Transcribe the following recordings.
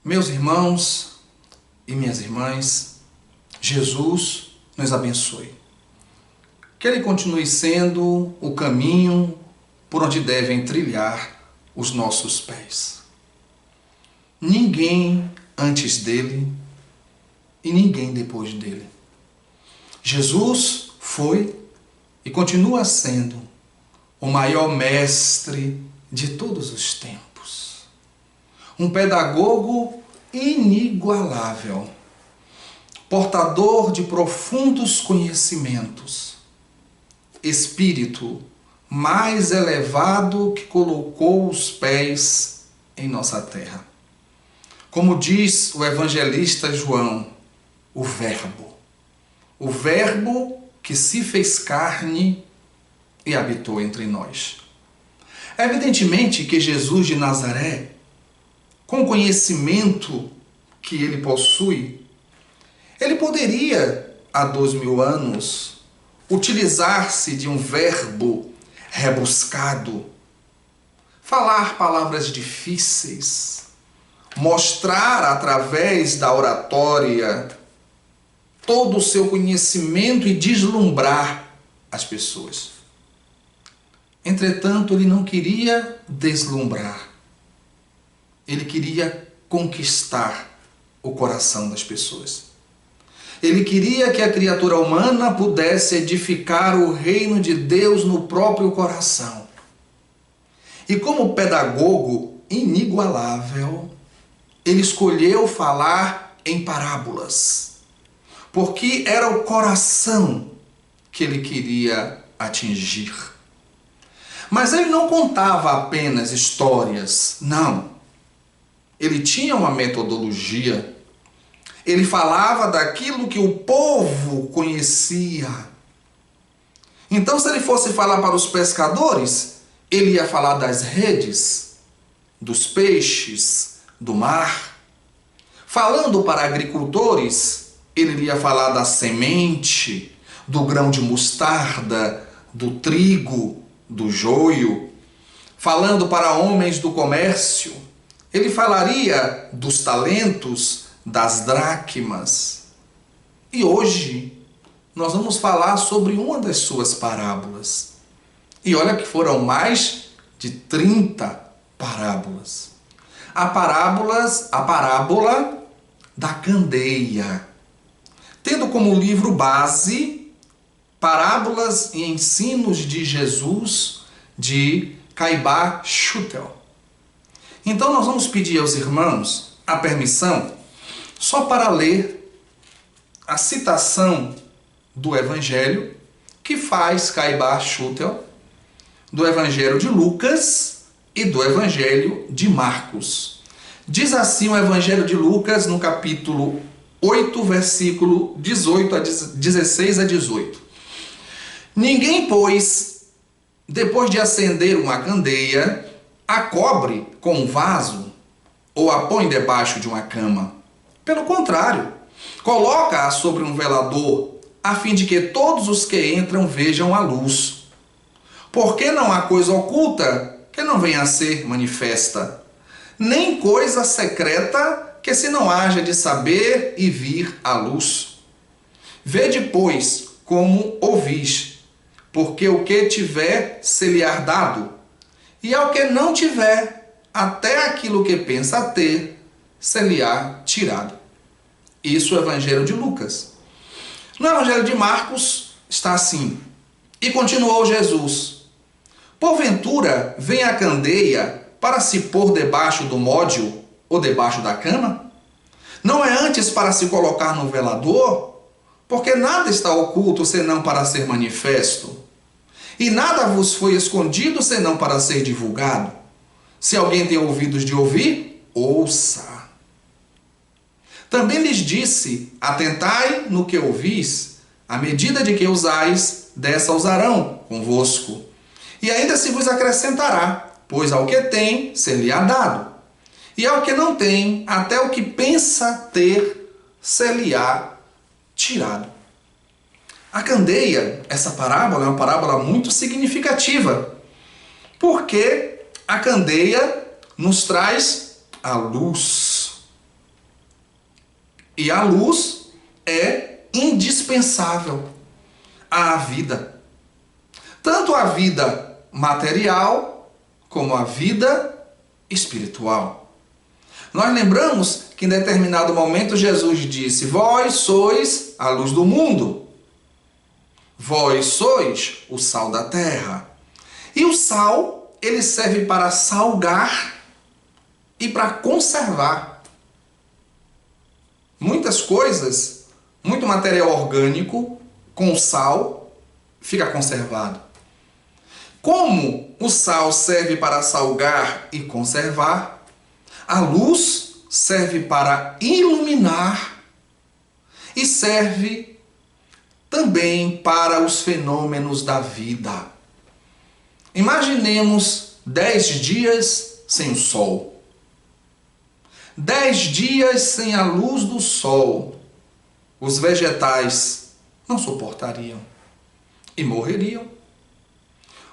Meus irmãos e minhas irmãs, Jesus nos abençoe. Que Ele continue sendo o caminho por onde devem trilhar os nossos pés. Ninguém antes dele e ninguém depois dele. Jesus foi e continua sendo o maior mestre de todos os tempos. Um pedagogo inigualável, portador de profundos conhecimentos, espírito mais elevado que colocou os pés em nossa terra. Como diz o evangelista João, o Verbo que se fez carne e habitou entre nós. Evidentemente que Jesus de Nazaré, com o conhecimento que ele possui, ele poderia, há 2000 anos, utilizar-se de um verbo rebuscado, falar palavras difíceis, mostrar através da oratória todo o seu conhecimento e deslumbrar as pessoas. Entretanto, ele não queria deslumbrar. Ele queria conquistar o coração das pessoas. Ele queria que a criatura humana pudesse edificar o reino de Deus no próprio coração. E como pedagogo inigualável, ele escolheu falar em parábolas, porque era o coração que ele queria atingir. Mas ele não contava apenas histórias, não. Ele tinha uma metodologia. Ele falava daquilo que o povo conhecia. Então, se ele fosse falar para os pescadores, ele ia falar das redes, dos peixes, do mar. Falando para agricultores, ele ia falar da semente, do grão de mostarda, do trigo, do joio. Falando para homens do comércio, ele falaria dos talentos, das dracmas. E hoje nós vamos falar sobre uma das suas parábolas. E olha que foram mais de 30 parábolas. A parábola da candeia, tendo como livro base Parábolas e Ensinos de Jesus, de Caibá Schutel. Então nós vamos pedir aos irmãos a permissão só para ler a citação do Evangelho que faz Caibá Schutel, do Evangelho de Lucas e do Evangelho de Marcos. Diz assim o Evangelho de Lucas no capítulo 8, versículo 16 a 18. Ninguém, pois, depois de acender uma candeia, a cobre com um vaso ou a põe debaixo de uma cama. Pelo contrário, coloca-a sobre um velador, a fim de que todos os que entram vejam a luz. Porque não há coisa oculta que não venha a ser manifesta, nem coisa secreta que se não haja de saber e vir à luz. Vede, pois, como ouvis, porque o que tiver se lhe há dado, e ao que não tiver, até aquilo que pensa ter, se lhe há tirado. Isso é o Evangelho de Lucas. No Evangelho de Marcos está assim: e continuou Jesus: porventura vem a candeia para se pôr debaixo do módio ou debaixo da cama? Não é antes para se colocar no velador? Porque nada está oculto senão para ser manifesto. E nada vos foi escondido senão para ser divulgado. Se alguém tem ouvidos de ouvir, ouça. Também lhes disse: atentai no que ouvis, à medida de que usais, dessa usarão convosco. E ainda se vos acrescentará, pois ao que tem, ser-lhe-á dado. E ao que não tem, até o que pensa ter, ser-lhe-á tirado. A candeia, essa parábola, é uma parábola muito significativa, porque a candeia nos traz a luz. E a luz é indispensável à vida. Tanto a vida material como a vida espiritual. Nós lembramos que em determinado momento Jesus disse: vós sois a luz do mundo. Vós sois o sal da terra. E o sal, ele serve para salgar e para conservar. Muitas coisas, muito material orgânico com sal fica conservado. Como o sal serve para salgar e conservar, a luz serve para iluminar e serve também para os fenômenos da vida. Imaginemos 10 dias sem o sol. 10 dias sem a luz do sol. Os vegetais não suportariam e morreriam.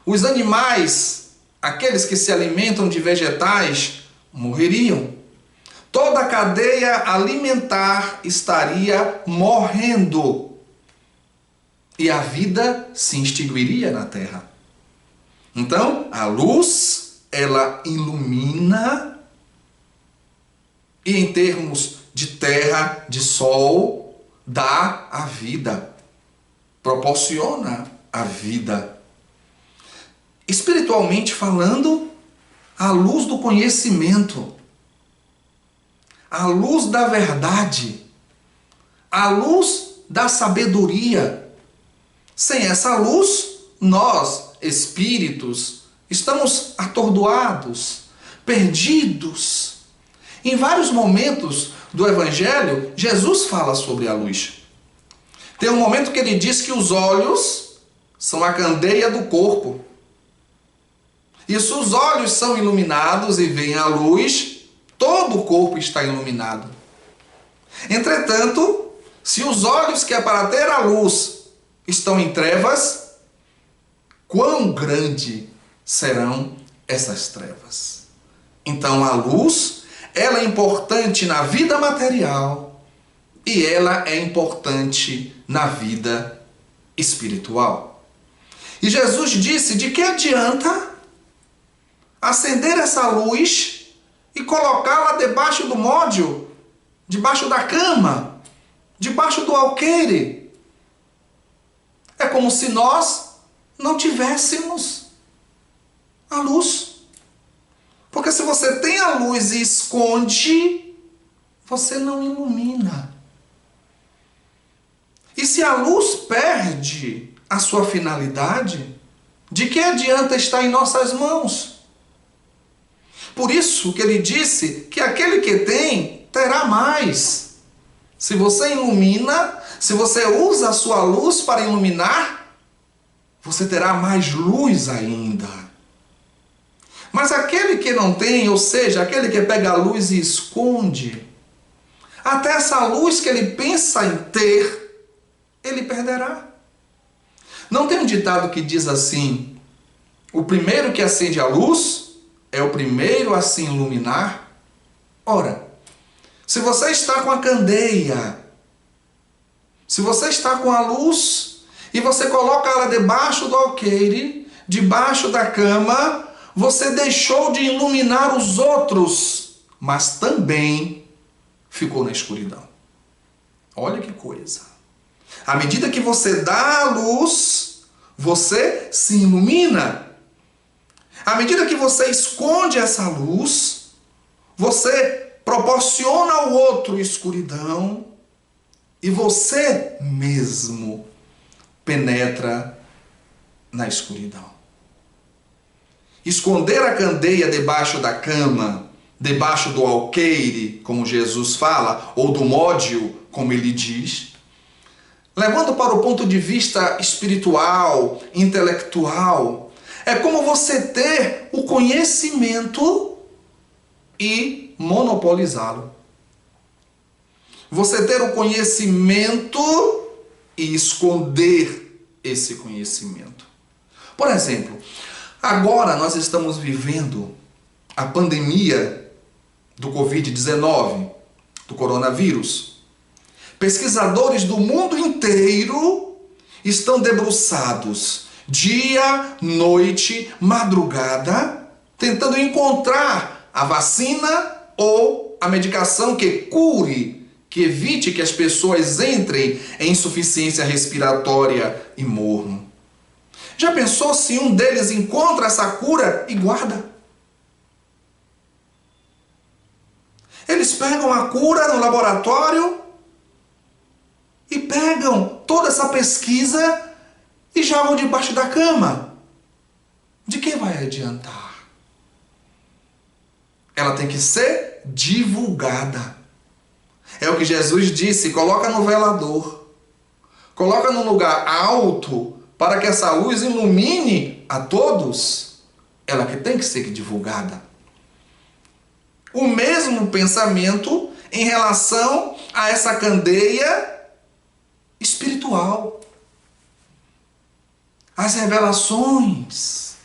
Os animais, aqueles que se alimentam de vegetais, morreriam. Toda a cadeia alimentar estaria morrendo. E a vida se extinguiria na terra. Então, a luz, ela ilumina, e em termos de terra, de sol, dá a vida, proporciona a vida. Espiritualmente falando, a luz do conhecimento, a luz da verdade, a luz da sabedoria. Sem essa luz, nós, espíritos, estamos atordoados, perdidos. Em vários momentos do Evangelho, Jesus fala sobre a luz. Tem um momento que ele diz que os olhos são a candeia do corpo. E se os olhos são iluminados e veem a luz, todo o corpo está iluminado. Entretanto, se os olhos que é para ter a luz estão em trevas, quão grande serão essas trevas? Então a luz, ela é importante na vida material e ela é importante na vida espiritual. E Jesus disse: de que adianta acender essa luz e colocá-la debaixo do módio, debaixo da cama, debaixo do alqueire? É como se nós não tivéssemos a luz. Porque se você tem a luz e esconde, você não ilumina. E se a luz perde a sua finalidade, de que adianta estar em nossas mãos? Por isso que ele disse que aquele que tem, terá mais. Se você ilumina, se você usa a sua luz para iluminar, você terá mais luz ainda. Mas aquele que não tem, ou seja, aquele que pega a luz e esconde, até essa luz que ele pensa em ter, ele perderá. Não tem um ditado que diz assim: o primeiro que acende a luz é o primeiro a se iluminar? Ora, se você está com a candeia, se você está com a luz e você coloca ela debaixo do alqueire, debaixo da cama, você deixou de iluminar os outros, mas também ficou na escuridão. Olha que coisa. À medida que você dá a luz, você se ilumina. À medida que você esconde essa luz, você proporciona ao outro escuridão e você mesmo penetra na escuridão. Esconder a candeia debaixo da cama, debaixo do alqueire, como Jesus fala, ou do módio, como ele diz, levando para o ponto de vista espiritual, intelectual, é como você ter o conhecimento e monopolizá-lo. Você ter o conhecimento e esconder esse conhecimento. Por exemplo, agora nós estamos vivendo a pandemia do Covid-19, do coronavírus. Pesquisadores do mundo inteiro estão debruçados dia, noite, madrugada, tentando encontrar a vacina ou a medicação que cure, que evite que as pessoas entrem em insuficiência respiratória e morram. Já pensou se um deles encontra essa cura e guarda? Eles pegam a cura no laboratório e pegam toda essa pesquisa e jogam debaixo da cama. De que vai adiantar? Ela tem que ser divulgada. É o que Jesus disse, coloca no velador. Coloca num lugar alto para que essa luz ilumine a todos. Ela que tem que ser divulgada. O mesmo pensamento em relação a essa candeia espiritual. As revelações.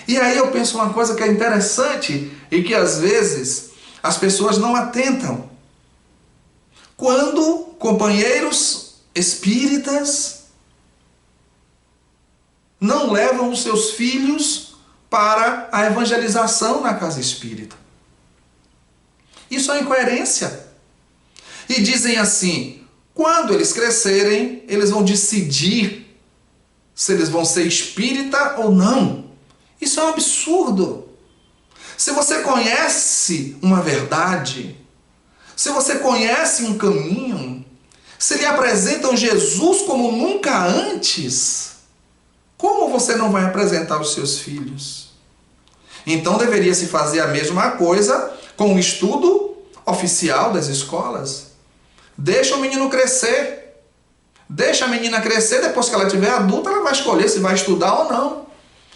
E aí eu penso uma coisa que é interessante e que às vezes as pessoas não atentam. Quando companheiros espíritas não levam os seus filhos para a evangelização na casa espírita. Isso é incoerência. E dizem assim, quando eles crescerem, eles vão decidir se eles vão ser espírita ou não. Isso é um absurdo. Se você conhece uma verdade, se você conhece um caminho, se lhe apresentam Jesus como nunca antes, como você não vai apresentar os seus filhos? Então deveria se fazer a mesma coisa com o estudo oficial das escolas. Deixa o menino crescer. Deixa a menina crescer, depois que ela tiver adulta, ela vai escolher se vai estudar ou não.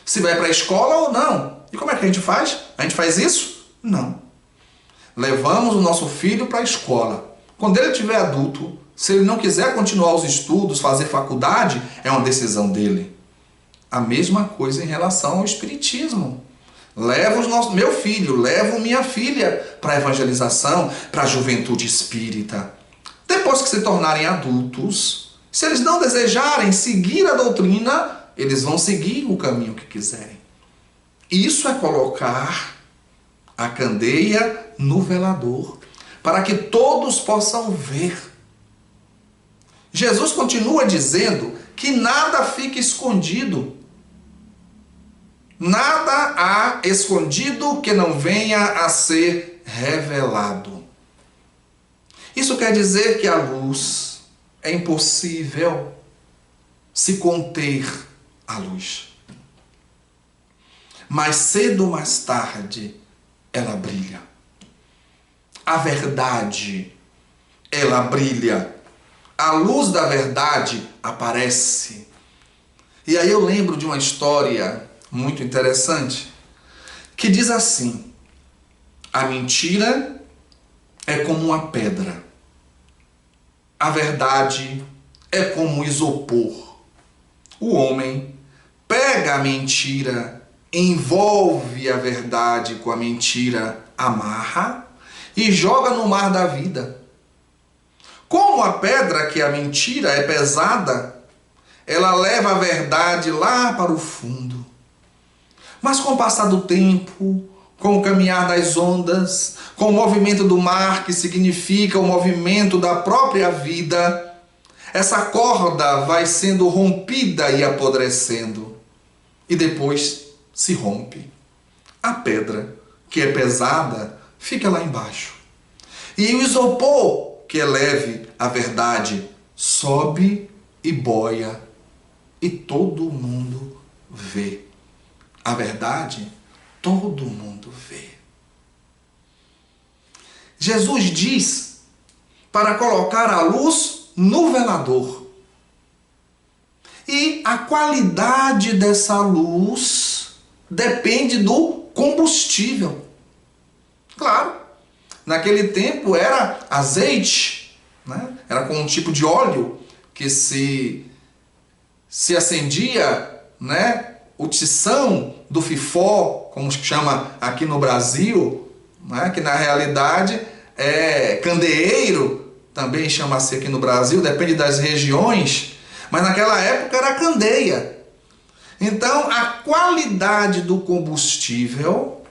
Se vai para a escola ou não. E como é que a gente faz? A gente faz isso? Não. Levamos o nosso filho para a escola. Quando ele tiver adulto, se ele não quiser continuar os estudos, fazer faculdade, é uma decisão dele. A mesma coisa em relação ao espiritismo. Levo meu filho, levo minha filha para a evangelização, para a juventude espírita. Depois que se tornarem adultos, se eles não desejarem seguir a doutrina, eles vão seguir o caminho que quiserem. Isso é colocar a candeia no velador, para que todos possam ver. Jesus continua dizendo que nada fica escondido. Nada há escondido que não venha a ser revelado. Isso quer dizer que a luz é impossível se conter a luz. Mais cedo ou mais tarde, ela brilha. A verdade, ela brilha. A luz da verdade aparece. E aí eu lembro de uma história muito interessante, que diz assim: a mentira é como uma pedra, a verdade é como isopor. O homem pega a mentira, envolve a verdade com a mentira, amarra e joga no mar da vida. Como a pedra, que é a mentira, é pesada, ela leva a verdade lá para o fundo. Mas com o passar do tempo, com o caminhar das ondas, com o movimento do mar, que significa o movimento da própria vida, essa corda vai sendo rompida e apodrecendo. E depois se rompe. A pedra, que é pesada, fica lá embaixo. E o isopor, que é leve, a verdade, sobe e boia. E todo mundo vê. A verdade, todo mundo vê. Jesus diz para colocar a luz no velador. E a qualidade dessa luz depende do combustível. Claro, naquele tempo era azeite, né? Era com um tipo de óleo que se acendia, né? O tição do fifó, como se chama aqui no Brasil, né? Que na realidade é candeeiro, também chama-se aqui no Brasil, depende das regiões, mas naquela época era candeia. Então, a qualidade do combustível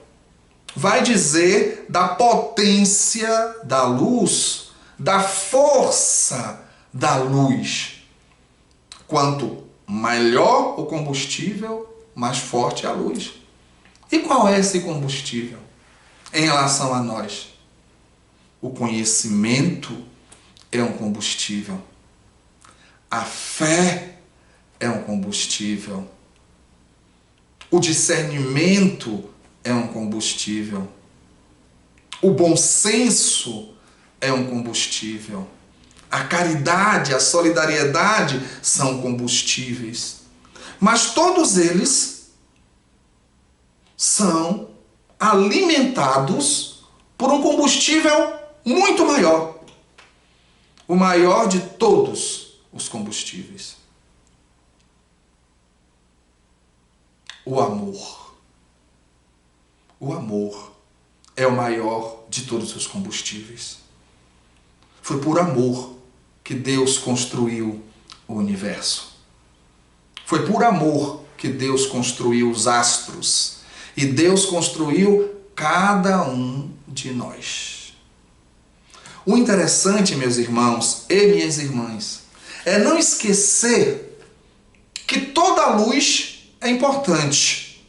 vai dizer da potência da luz, da força da luz. Quanto melhor o combustível, mais forte a luz. E qual é esse combustível em relação a nós? O conhecimento é um combustível. A fé é um combustível. O discernimento é um combustível. O bom senso é um combustível. A caridade, a solidariedade são combustíveis. Mas todos eles são alimentados por um combustível muito maior. O maior de todos os combustíveis. O amor. O amor é o maior de todos os combustíveis. Foi por amor que Deus construiu o universo. Foi por amor que Deus construiu os astros. E Deus construiu cada um de nós. O interessante, meus irmãos e minhas irmãs, é não esquecer que toda luz é importante.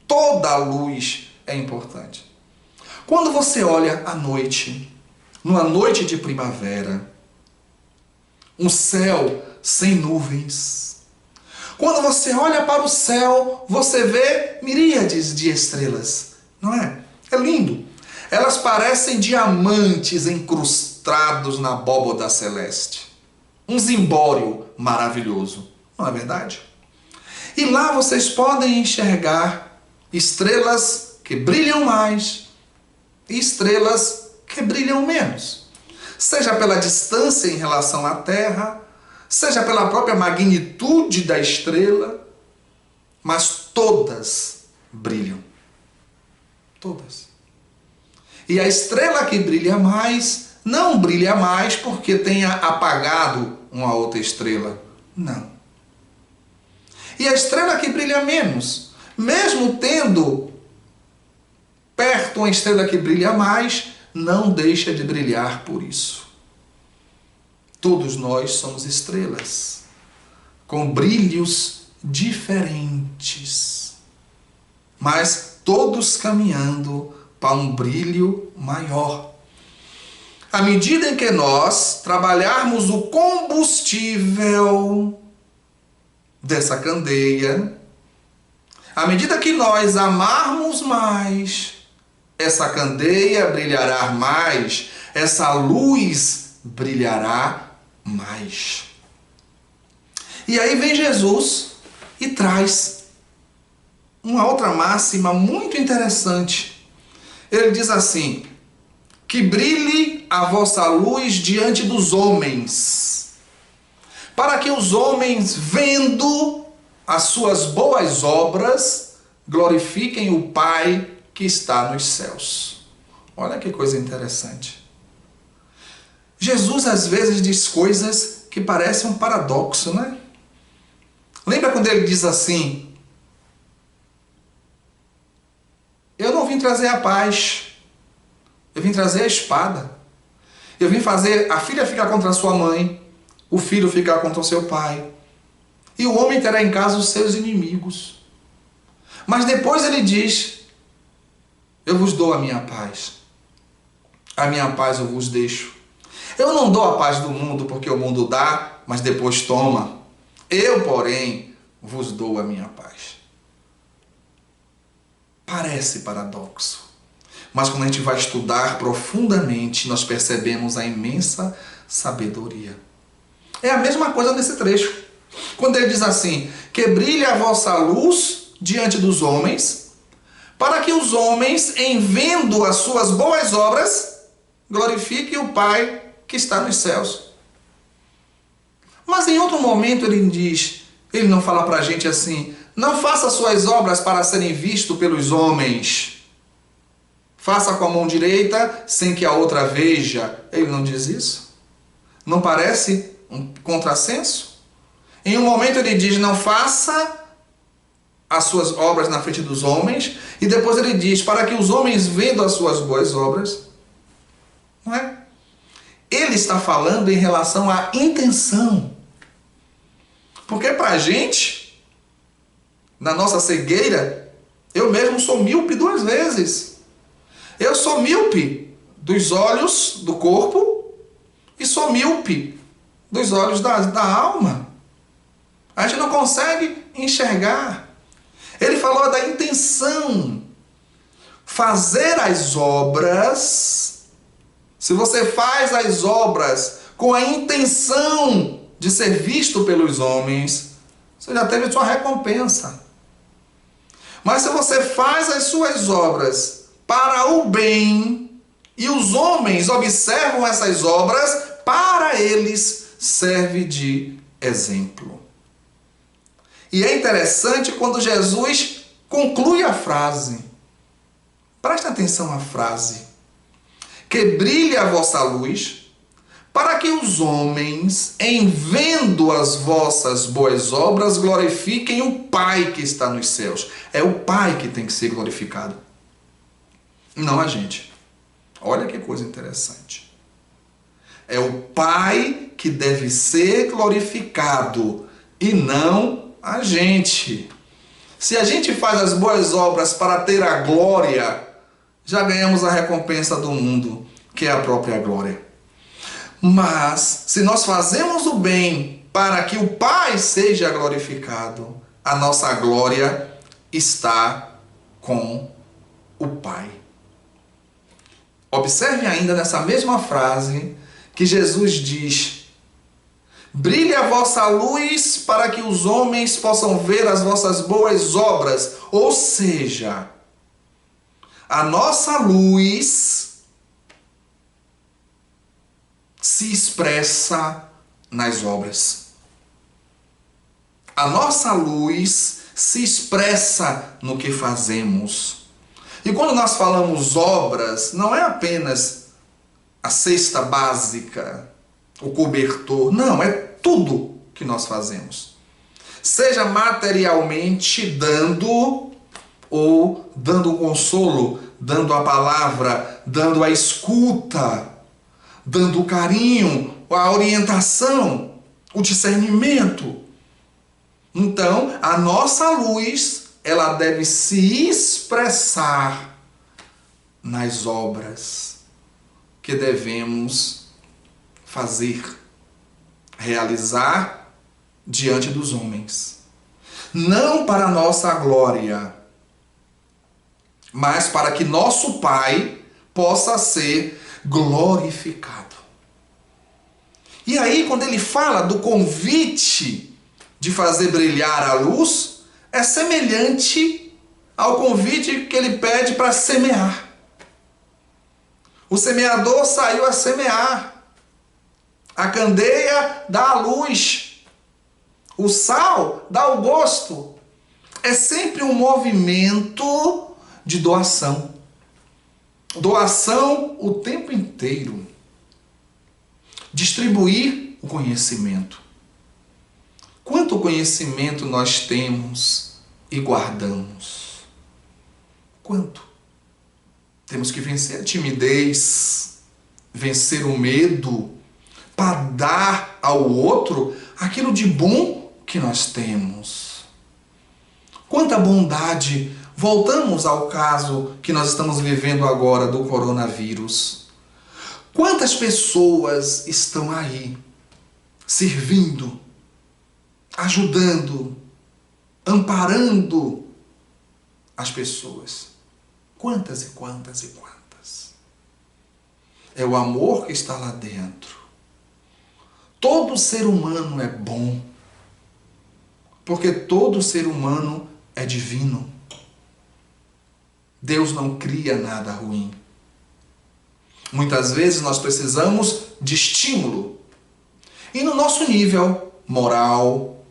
Toda luz é importante. Quando você olha à noite, numa noite de primavera, um céu sem nuvens. Quando você olha para o céu, você vê miríades de estrelas, não é? É lindo. Elas parecem diamantes incrustados na abóbada celeste. Um zimbório maravilhoso, não é verdade? E lá vocês podem enxergar estrelas que brilham mais e estrelas que brilham menos. Seja pela distância em relação à Terra, seja pela própria magnitude da estrela, mas todas brilham. Todas. E a estrela que brilha mais, não brilha mais porque tenha apagado uma outra estrela. Não. E a estrela que brilha menos, mesmo tendo perto uma estrela que brilha mais, não deixa de brilhar por isso. Todos nós somos estrelas, com brilhos diferentes, mas todos caminhando para um brilho maior. À medida em que nós trabalharmos o combustível dessa candeia, à medida que nós amarmos mais, essa candeia brilhará mais, essa luz brilhará mais. E aí vem Jesus e traz uma outra máxima muito interessante. Ele diz assim: que brilhe a vossa luz diante dos homens, para que os homens, vendo as suas boas obras, glorifiquem o Pai que está nos céus. Olha que coisa interessante. Jesus às vezes diz coisas que parecem um paradoxo, né? Lembra quando ele diz assim: eu não vim trazer a paz, eu vim trazer a espada. Eu vim fazer a filha ficar contra a sua mãe, o filho ficar contra o seu pai, e o homem terá em casa os seus inimigos. Mas depois ele diz: eu vos dou a minha paz eu vos deixo. Eu não dou a paz do mundo porque o mundo dá, mas depois toma. Eu, porém, vos dou a minha paz. Parece paradoxo, mas quando a gente vai estudar profundamente, nós percebemos a imensa sabedoria. É a mesma coisa nesse trecho. Quando ele diz assim: que brilhe a vossa luz diante dos homens, para que os homens, em vendo as suas boas obras, glorifiquem o Pai que está nos céus. Mas em outro momento ele diz, ele não fala para a gente assim: não faça suas obras para serem vistos pelos homens. Faça com a mão direita sem que a outra veja. Ele não diz isso? Não parece um contrassenso? Em um momento ele diz, não faça as suas obras na frente dos homens, e depois ele diz, para que os homens vendo as suas boas obras. Não é? Ele está falando em relação à intenção. Porque para a gente, na nossa cegueira, eu mesmo sou míope 2 vezes. Eu sou míope dos olhos do corpo e sou míope dos olhos da alma. A gente não consegue enxergar. Ele falou da intenção. Fazer as obras. Se você faz as obras com a intenção de ser visto pelos homens, você já teve sua recompensa. Mas se você faz as suas obras para o bem, e os homens observam essas obras, para eles serve de exemplo. E é interessante quando Jesus conclui a frase. Presta atenção à frase. Que brilhe a vossa luz, para que os homens, em vendo as vossas boas obras, glorifiquem o Pai que está nos céus. É o Pai que tem que ser glorificado, não a gente. Olha que coisa interessante. É o Pai que deve ser glorificado e não a gente. Se a gente faz as boas obras para ter a glória, já ganhamos a recompensa do mundo, que é a própria glória. Mas, se nós fazemos o bem para que o Pai seja glorificado, a nossa glória está com o Pai. Observe ainda nessa mesma frase que Jesus diz: brilhe a vossa luz para que os homens possam ver as vossas boas obras. Ou seja, a nossa luz se expressa nas obras. A nossa luz se expressa no que fazemos. E quando nós falamos obras, não é apenas a cesta básica, o cobertor. Não, é tudo que nós fazemos. Seja materialmente dando, ou dando consolo, dando a palavra, dando a escuta, dando o carinho, a orientação, o discernimento. Então, a nossa luz, ela deve se expressar nas obras que devemos fazer, realizar diante dos homens. Não para a nossa glória, mas para que nosso Pai possa ser glorificado. E aí, quando ele fala do convite de fazer brilhar a luz, é semelhante ao convite que ele pede para semear. O semeador saiu a semear. A candeia dá a luz. O sal dá o gosto. É sempre um movimento de doação. Doação o tempo inteiro. Distribuir o conhecimento. Quanto conhecimento nós temos e guardamos? Quanto? Temos que vencer a timidez, vencer o medo, para dar ao outro aquilo de bom que nós temos. Quanta bondade! Voltamos ao caso que nós estamos vivendo agora do coronavírus. Quantas pessoas estão aí servindo, ajudando, amparando as pessoas? Quantas e quantas e quantas? É o amor que está lá dentro. Todo ser humano é bom, porque todo ser humano é divino. Deus não cria nada ruim. Muitas vezes nós precisamos de estímulo. E no nosso nível moral,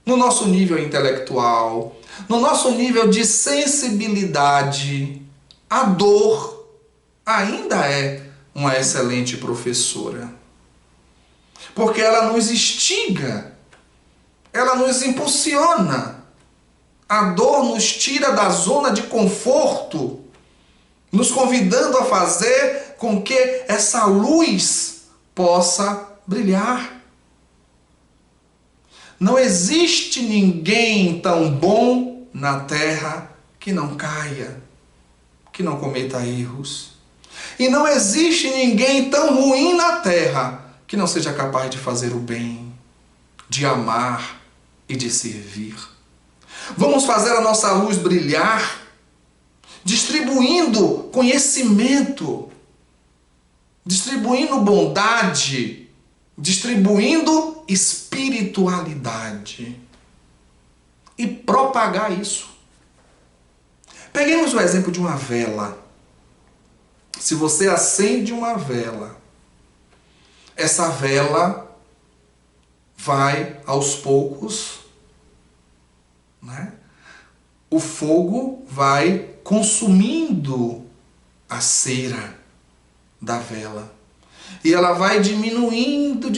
no nosso nível intelectual, no nosso nível de sensibilidade, a dor ainda é uma excelente professora. porque ela nos instiga, ela nos impulsiona. A dor nos tira da zona de conforto, nos convidando a fazer com que essa luz possa brilhar. Não existe ninguém tão bom na terra que não caia, que não cometa erros. E não existe ninguém tão ruim na terra que não seja capaz de fazer o bem, de amar e de servir. Vamos fazer a nossa luz brilhar, distribuindo conhecimento, distribuindo bondade, distribuindo espiritualidade e propagar isso. Peguemos o exemplo de uma vela. Se você acende uma vela, essa vela vai aos poucos, né? O fogo vai consumindo a cera da vela. E ela vai diminuindo.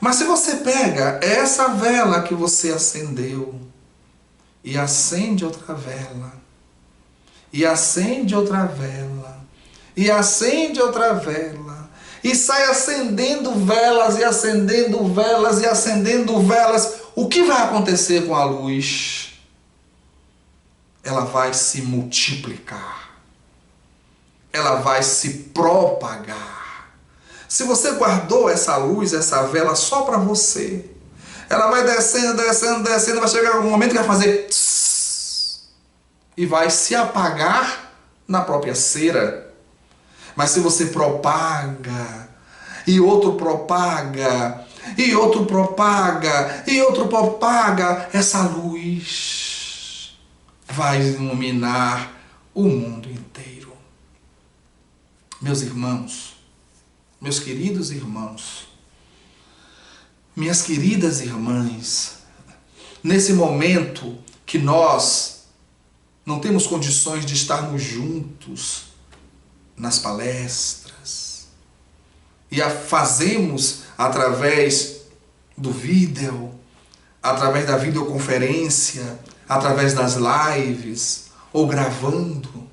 Mas se você pega essa vela que você acendeu e acende outra vela, e acende outra vela, e acende outra vela, e sai acendendo velas, e acendendo velas, e acendendo velas, o que vai acontecer com a luz? Ela vai se multiplicar. Ela vai se propagar. Se você guardou essa luz, essa vela só para você, ela vai descendo, vai chegar um momento que vai fazer tss, e vai se apagar na própria cera. Mas se você propaga, e outro propaga, e outro propaga, e outro propaga, essa luz vai iluminar o mundo inteiro. Meus irmãos, meus queridos irmãos, minhas queridas irmãs, nesse momento que nós não temos condições de estarmos juntos nas palestras e a fazemos através do vídeo, através da videoconferência, através das lives ou gravando,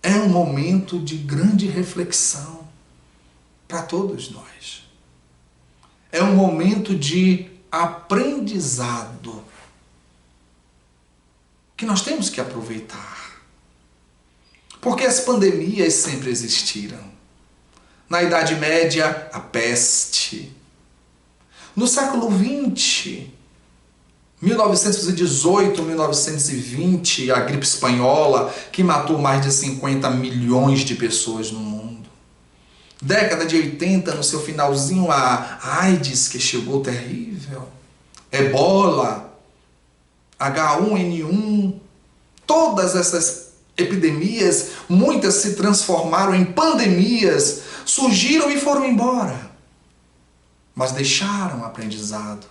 é um momento de grande reflexão para todos nós. É um momento de aprendizado que nós temos que aproveitar. Porque as pandemias sempre existiram. Na Idade Média, a peste. No século XX, 1918, 1920, a gripe espanhola, que matou mais de 50 milhões de pessoas no mundo. Década de 80, no seu finalzinho, a AIDS, que chegou terrível. Ebola, H1N1, todas essas epidemias, muitas se transformaram em pandemias, surgiram e foram embora. Mas deixaram aprendizado.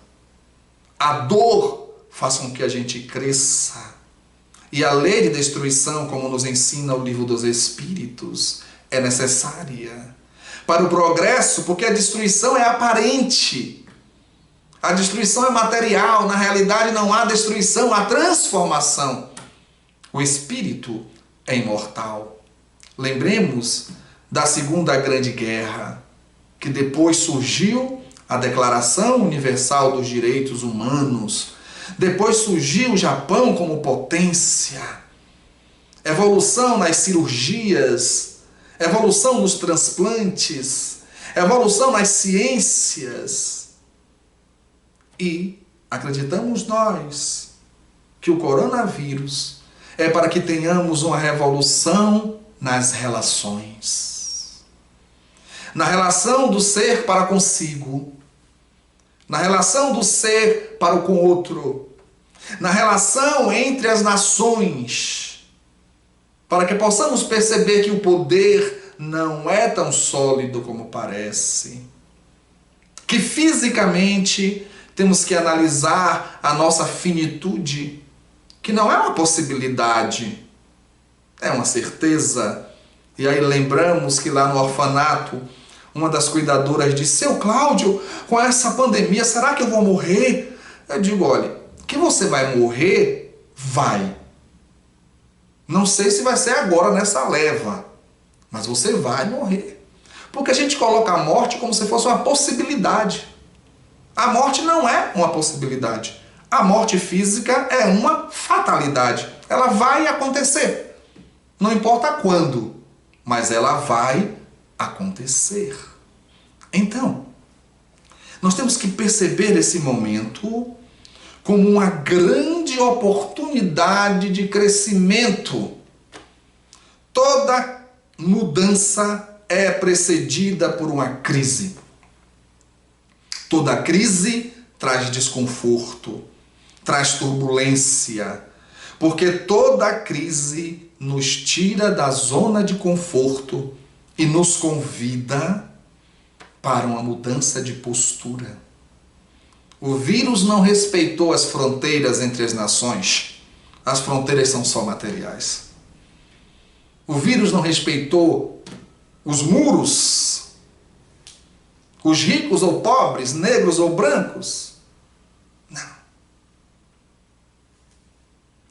A dor faz com que a gente cresça. E a lei de destruição, como nos ensina o livro dos Espíritos, é necessária para o progresso, porque a destruição é aparente. A destruição é material, na realidade não há destruição, há transformação. O espírito é imortal. Lembremos da Segunda Grande Guerra, que depois surgiu a Declaração Universal dos Direitos Humanos, depois surgiu o Japão como potência, evolução nas cirurgias, evolução nos transplantes, evolução nas ciências. E acreditamos nós que o coronavírus é para que tenhamos uma revolução nas relações. Na relação do ser para consigo, na relação do ser para o com outro, na relação entre as nações, para que possamos perceber que o poder não é tão sólido como parece, que fisicamente temos que analisar a nossa finitude, que não é uma possibilidade, é uma certeza. E aí lembramos que lá no orfanato, uma das cuidadoras disse: seu Cláudio, com essa pandemia, será que eu vou morrer? Eu digo: olha, que você vai morrer, vai. Não sei se vai ser agora nessa leva, mas você vai morrer. Porque a gente coloca a morte como se fosse uma possibilidade. A morte não é uma possibilidade. A morte física é uma fatalidade. Ela vai acontecer. Não importa quando, mas ela vai acontecer. Então, nós temos que perceber esse momento como uma grande oportunidade de crescimento. Toda mudança é precedida por uma crise. Toda crise traz desconforto, traz turbulência, porque toda crise nos tira da zona de conforto e nos convida para uma mudança de postura. O vírus não respeitou as fronteiras entre as nações. As fronteiras são só materiais. O vírus não respeitou os muros, os ricos ou pobres, negros ou brancos. Não.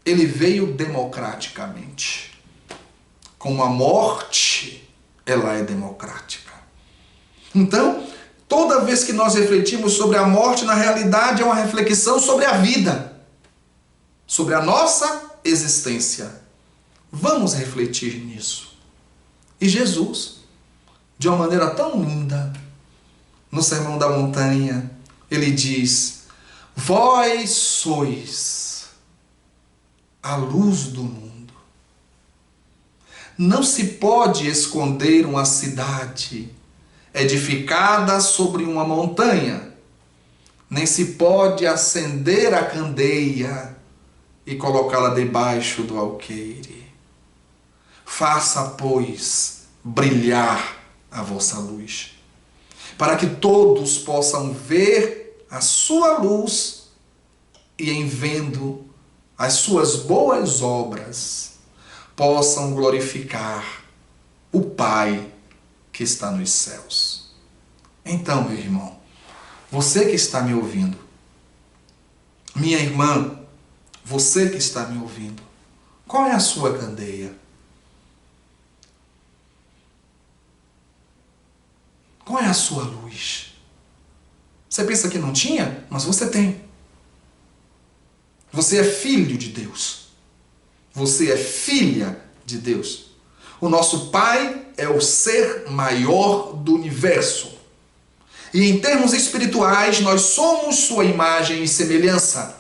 Ele veio democraticamente. Como a morte, ela é democrática. Então, toda vez que nós refletimos sobre a morte, na realidade é uma reflexão sobre a vida, sobre a nossa existência. Vamos refletir nisso. E Jesus, de uma maneira tão linda, no Sermão da Montanha, ele diz: vós sois a luz do mundo. Não se pode esconder uma cidade edificada sobre uma montanha, nem se pode acender a candeia e colocá-la debaixo do alqueire. Faça, pois, brilhar a vossa luz, para que todos possam ver a sua luz e, em vendo as suas boas obras, possam glorificar o Pai que está nos céus. Então, meu irmão, você que está me ouvindo, minha irmã, você que está me ouvindo, qual é a sua candeia? Qual é a sua luz? Você pensa que não tinha? Mas você tem. Você é filho de Deus. Você é filha de Deus. O nosso Pai é o ser maior do universo. E em termos espirituais, nós somos sua imagem e semelhança.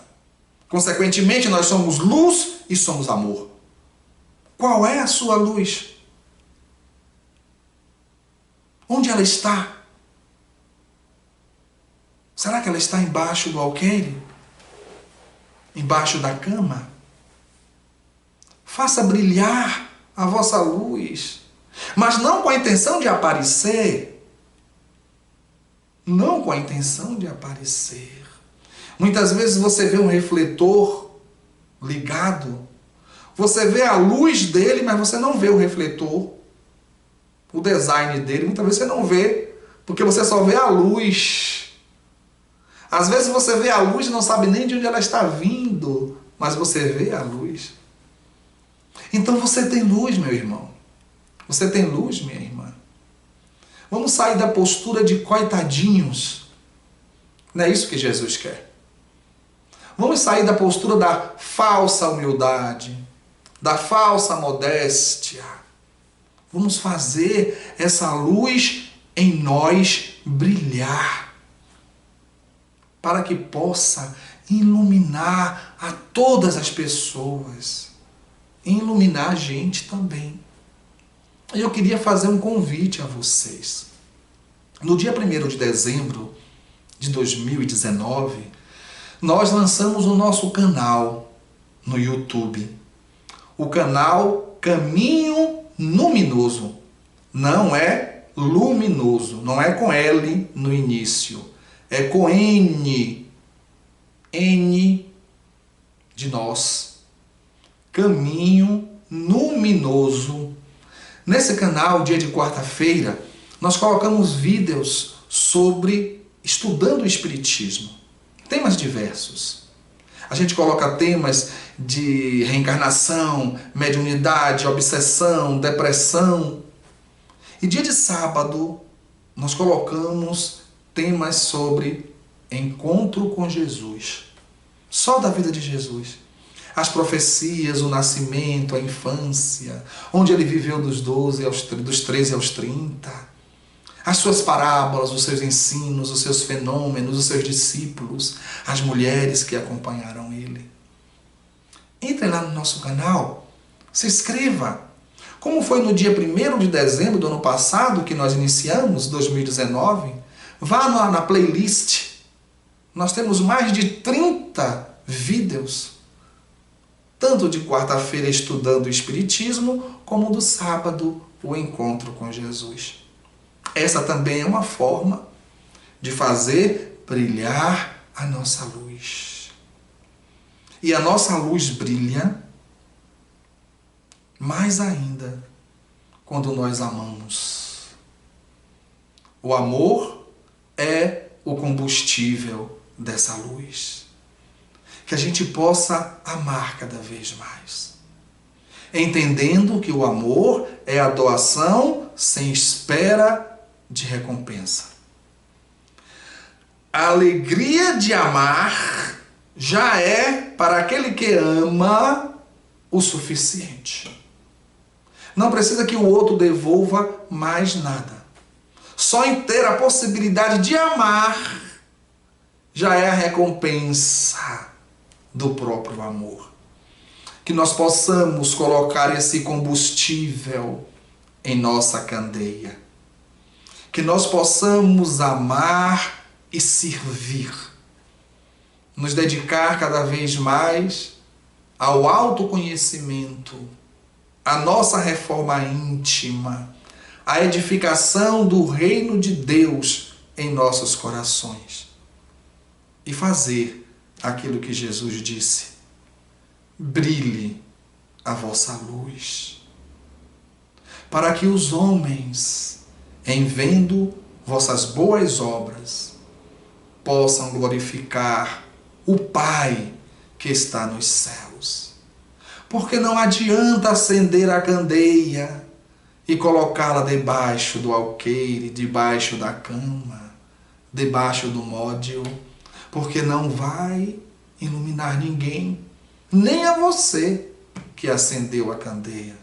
Consequentemente, nós somos luz e somos amor. Qual é a sua luz? Onde ela está? Será que ela está embaixo do alqueire? Embaixo da cama? Faça brilhar a vossa luz, mas não com a intenção de aparecer. Não com a intenção de aparecer. Muitas vezes você vê um refletor ligado, você vê a luz dele, mas você não vê o refletor, o design dele, muitas vezes você não vê, porque você só vê a luz. Às vezes você vê a luz e não sabe nem de onde ela está vindo, mas você vê a luz. Então você tem luz, meu irmão. Você tem luz, minha irmã. Vamos sair da postura de coitadinhos. Não é isso que Jesus quer. Vamos sair da postura da falsa humildade, da falsa modéstia. Vamos fazer essa luz em nós brilhar, para que possa iluminar a todas as pessoas, iluminar a gente também. Eu queria fazer um convite a vocês. No dia 1º de dezembro de 2019, nós lançamos o nosso canal no YouTube. O canal Caminho Luminoso. Não é luminoso, não é com L no início. É com N. N de nós. Caminho Luminoso. Nesse canal, dia de quarta-feira, nós colocamos vídeos sobre estudando o Espiritismo. Temas diversos. A gente coloca temas de reencarnação, mediunidade, obsessão, depressão. E dia de sábado, nós colocamos temas sobre encontro com Jesus. Só da vida de Jesus. As profecias, o nascimento, a infância, onde ele viveu dos 13 aos 30, as suas parábolas, os seus ensinos, os seus fenômenos, os seus discípulos, as mulheres que acompanharam ele. Entre lá no nosso canal, se inscreva. Como foi no dia 1º de dezembro do ano passado, que nós iniciamos, 2019, vá na playlist. Nós temos mais de 30 vídeos, tanto de quarta-feira estudando o Espiritismo, como do sábado, o encontro com Jesus. Essa também é uma forma de fazer brilhar a nossa luz. E a nossa luz brilha mais ainda quando nós amamos. O amor é o combustível dessa luz. Que a gente possa amar cada vez mais. Entendendo que o amor é a doação sem espera de recompensa. A alegria de amar já é, para aquele que ama, o suficiente. Não precisa que o outro devolva mais nada. Só em ter a possibilidade de amar já é a recompensa do próprio amor. Que nós possamos colocar esse combustível em nossa candeia. Que nós possamos amar e servir. Nos dedicar cada vez mais ao autoconhecimento, à nossa reforma íntima, à edificação do reino de Deus em nossos corações. E fazer aquilo que Jesus disse: brilhe a vossa luz, para que os homens, em vendo vossas boas obras, possam glorificar o Pai que está nos céus. Porque não adianta acender a candeia e colocá-la debaixo do alqueire, debaixo da cama, debaixo do módio, porque não vai iluminar ninguém, nem a você que acendeu a candeia.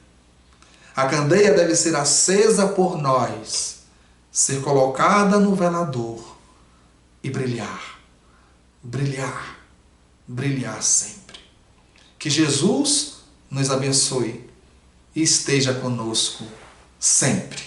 A candeia deve ser acesa por nós, ser colocada no velador e brilhar, brilhar, brilhar sempre. Que Jesus nos abençoe e esteja conosco sempre.